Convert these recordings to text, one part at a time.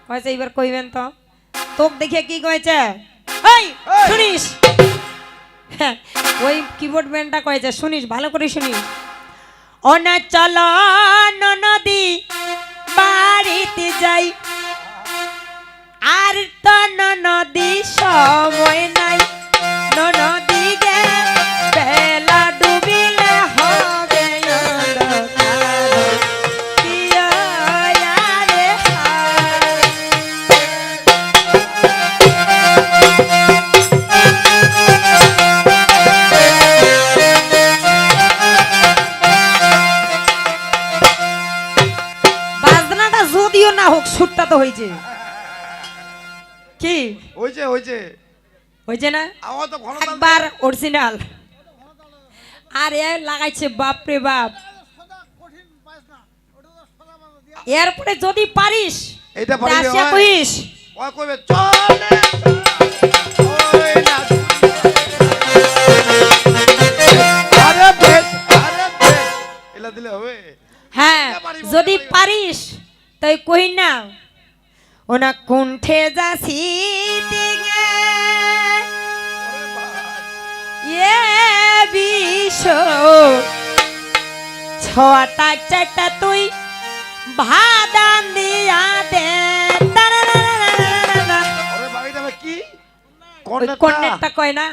কয়েছে এবার কইবেন তো তোক দেখে কি কয়েছে এই শুনিস হ্যাঁ, ওই কিবোর্ড ম্যানটা কয়েছে শুনিস ভালো করে শুনিস অনা চলো নদী বাড়িতে যাই আর তো নদী সময় নাই নদী গে বেলা ডুবিলে হবে অন্ধকার কি আরে বাজনাটা যদিও না হোক সুরটা তো হয়েছে কি হইছে হয়েছে না আমার তো ঘন একবার অরিজিনাল আর এ লাগাইছে বাপ রে বাপ এরপরে যদি পারিস এইটা পারিবে আসিয়া হয়? কইস ওই কইবে চলে ওই না আরে বেশ এলা দিলে হবে হ্যাঁ যদি পারিস তাই কই না ওনা কুণ্ঠে যাসি দিগে ওরে ভাই এ বিষ ছটা চারটা তুই ভাদান দিয়া দে ওরে বাড়িটা কি ওই কন্যাটা কয় না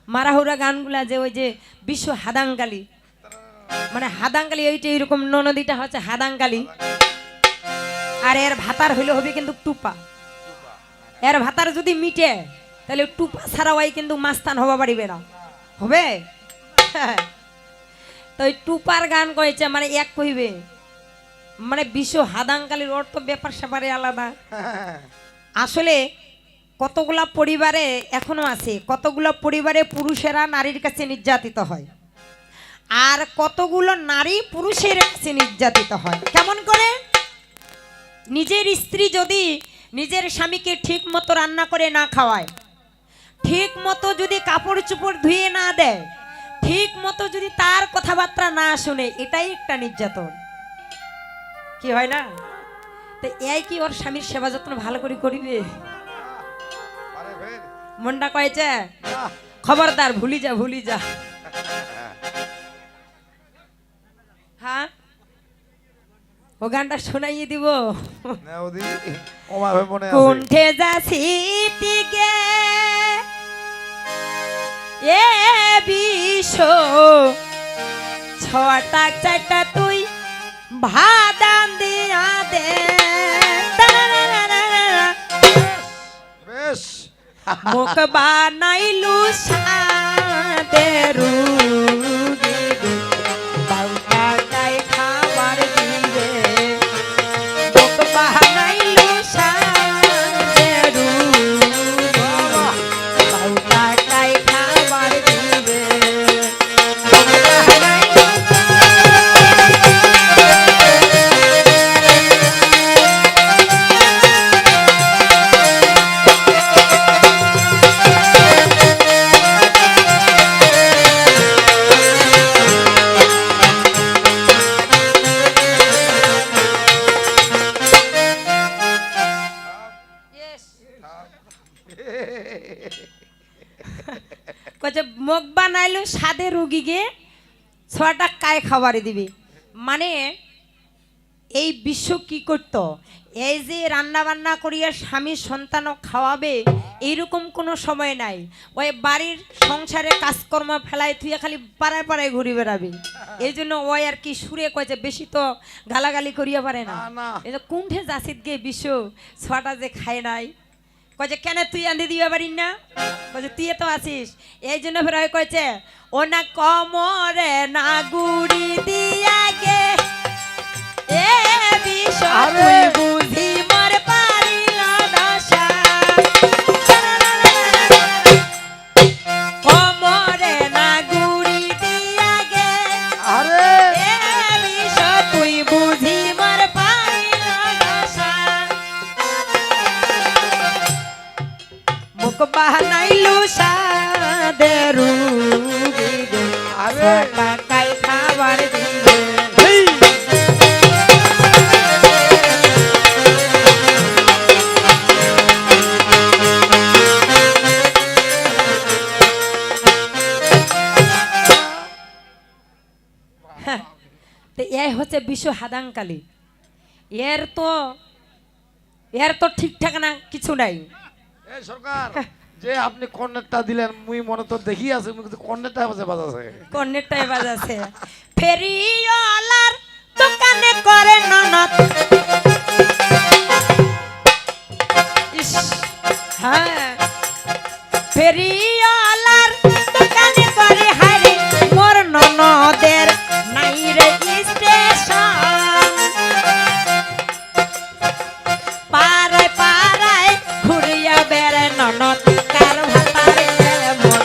মারাহুরা গানগুলা যে ওই যে বিশ্ব হাদাঙ্গালি মানে হাদাঙ্গালি ওইটা এরকম নদীটা হচ্ছে হাদাঙ্গালি আর এর ভাতার হইলে হবে কিন্তু টুপা এর ভাতার যদি মিটে তাহলে টুপা ছাড়াওয়াই কিন্তু মাস্তান হবা পারিবে না হবে তো ওই টুপার গান কয়েছে মানে এক কইবে মানে বিশ্ব হাদাঙ্গালির অর্থ ব্যাপার স্যাপারে আলাদা আসলে কতগুলা পরিবারে এখনো আছে কতগুলো পরিবারে পুরুষেরা নারীর কাছে নির্যাতিত হয় আর কতগুলো নারী পুরুষের কাছে নির্যাতিত হয় কেমন করে নিজের স্ত্রী যদি নিজের স্বামীকে ঠিক মতো রান্না করে না খাওয়ায় ঠিক মতো যদি কাপড় চোপড় ধুয়ে না দেয় ঠিক মতো যদি তার কথাবার্তা না শুনে এটাই একটা নির্যাতন কি হয় না তো এই কি ওর স্বামীর সেবা যত্ন ভালো করে করিবে আরে ভাই মনটা কয়েছে খবরদার ভুলি যা হ্যাঁ ও গানটা শোনাইয়ে দিব না ওদি ওমা ভাই মনে আছে কুণ্ঠে যাসি দিগে এ বিষ ছটা চারটা তুই ভাদান দিয়া দে বেশ মুখ বানাইলু সাদেরু বাউটাটাই খাবার দিবে মুখ বানাইলু সাদেরু বাউটাটাই খাবার দিবে কচ্ছে মুখ বানাইলো সাদে রুগীকে ছটা কায় খাবারে দিবি মানে এই বিশ্ব কি করত এই যে রান্না বান্না করিয়া স্বামী সন্তানও খাওয়াবে এইরকম কোনো সময় নাই ওই বাড়ির সংসারে কাজকর্ম ফেলায় তুই খালি পাড়ায় পাড়ায় ঘুরে বেড়াবি এই জন্য ওই আর কি সুরে কয়েছে বেশি তো গালাগালি করিয়া পারে না এই যে কুণ্ঠে যাসিত গে বিশ্ব ছটা যে খায় নাই কয়েছে কেন তুই আন্ধে দিবা পারিস না কয়েছে তুই তো আসিস এই জন্য ফের কয়েছে ও না কমরে না গুড়ি দিয়া গে এ বিষ তুই বুঝি মর পারিল দশা কমরে না গুড়ি দিয়া গে আরে এ বিষ তুই বুঝি মর পারিল দশা মুখ বানাইলু সাদেরু আরে টাকাই খাবার দিবে হচ্ছে বিশ্ব হাদাংকালী। এর তো ঠিকঠাক না কিছু নাই। এই সরকার যে আপনি কর্নেরটা দিলেন মুই মনে তো দেখি আছে মুই কিন্তু কর্নেরটা বাজাছে কর্নেরটাই বাজাছে। ফেরিওয়ালার দোকানে করে ননদ, ইস, হ্যাঁ ফেরিওয়ালার দোকানে করে হারে মোর ননদের নাই রে স্টেশন। পাড়ায় পাড়ায় ঘুরিয়া বেড়ে ননদ কার ভাতার কেমন।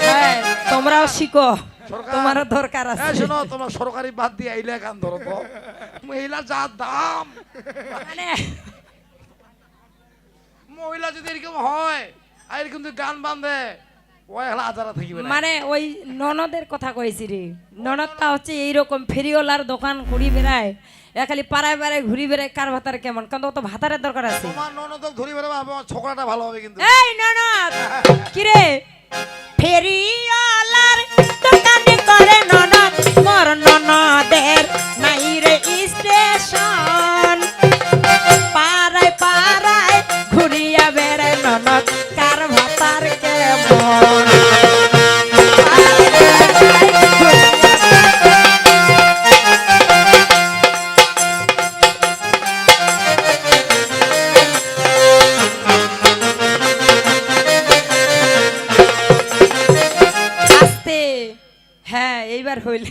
হ্যাঁ, তোমরাও শিখো, সরকার। তোমারও দরকার এই আছে। শোনো তোমার সরকারি বাদ দিয়ে আইলে গান ধরো তো মহিলা যা দাম মানে মহিলা যদি এরকম হয় আর কিন্তু গান বান্ধে ওই হলা আজারা থাকিবে না মানে ওই ননদের কথা কইছি রে। ননদটা হচ্ছে এইরকম ফেরিওয়ালার দোকান ঘুরি বেড়ায়, এ খালি পাড়ায় পাড়ায় ঘুরি বেড়ায় কার ভাতার কেমন, কারণ ও তো ভাতারের দরকার আছে। তোমার ননদক ধরি বেড়াবে আমার ছোকরাটা ভালো হবে কিন্তু এই ননদ কিরে, ফেরিওয়ালার দোকানে করে ননদ মোর ননদের নাই রে স্টেশন। পাড়ায় পাড়ায় ঘুরিয়া বেড়ায় ননদ কার ভাতার কেমন। আস্তে, হ্যাঁ এইবার হইল।